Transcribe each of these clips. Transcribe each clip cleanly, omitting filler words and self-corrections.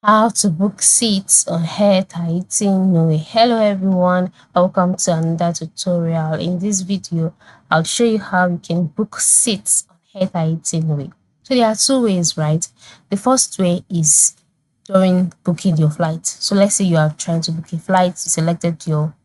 How to book seats on Air Tahiti Nui. Hello everyone, welcome to another tutorial. In this video, I'll show you how you can book seats on Air Tahiti Nui. So there are two ways, right? The first way is during booking your flight. So let's say you are trying to book a flight, you selected your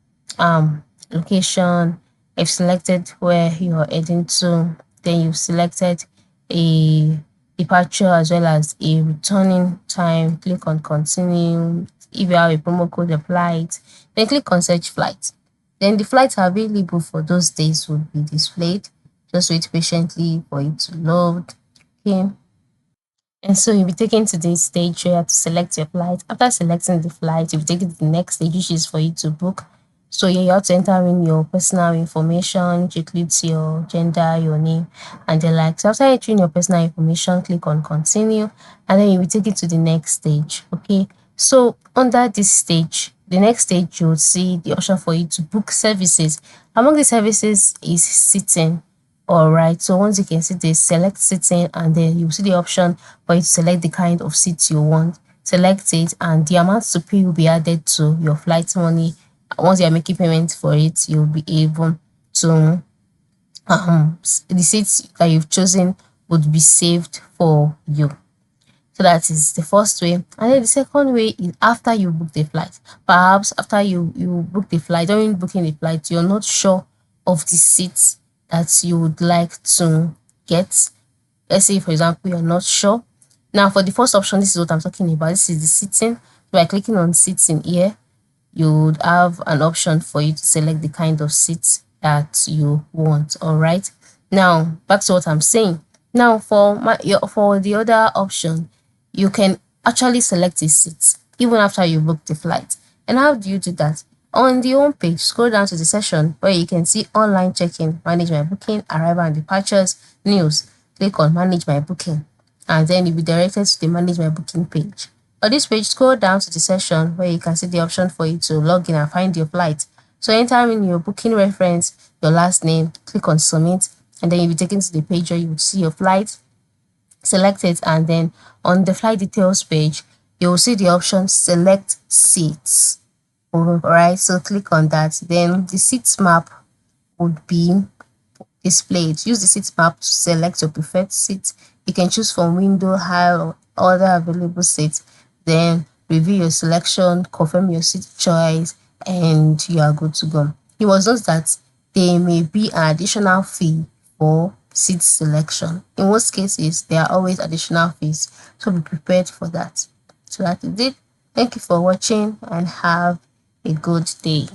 location, you've selected where you are heading to, then you've selected a departure as well as a returning time. Click on continue. If you have a promo code applied, then click on search flight. Then the flights available for those days would be displayed. Just wait patiently for it to load. Okay. And so you'll be taken to this stage where you have to select your flight. After selecting the flight, you'll be taken to the next stage, which is for you to book. So yeah, you have to enter in your personal information, which includes your gender, your name, and the like. So after entering your personal information, click on continue, and then you'll be taken to the next stage. Okay. So under this stage, the next stage you'll see the option for you to book services. Among the services is sitting. All right, so once you can see this, select sitting, and then you see the option for you to select the kind of seat you want. Select it, and the amount to pay will be added to your flight money. Once you are making payment for it, you'll be able to the seats that you've chosen would be saved for you. So that is the first way. And then the second way is after you book the flight. Perhaps after you book the flight, during booking the flight, you're not sure of the seats that you would like to get. Let's say, for example, you're not sure. Now, for the first option, this is what I'm talking about. This is the sitting. By clicking on sitting here, you would have an option for you to select the kind of seat that you want. All right. Now, back to what I'm saying. Now, for the other option, you can actually select a seat even after you book the flight. And how do you do that? On the home page, scroll down to the section where you can see online check-in, manage my booking, arrival and departures, news. Click on manage my booking, and then you'll be directed to the manage my booking page. On this page, scroll down to the section where you can see the option for you to log in and find your flight. So enter in your booking reference, your last name, click on submit, and then you'll be taken to the page where you will see your flight. Select it, and then on the flight details page, you will see the option select seats. Alright, so click on that. Then the seats map would be displayed. Use the seat map to select your preferred seat. You can choose from window, high, or other available seats. Then review your selection, confirm your seat choice, and you are good to go. It was just that there may be an additional fee for seat selection. In most cases, there are always additional fees, so be prepared for that. So that is it. Thank you for watching and have a good day.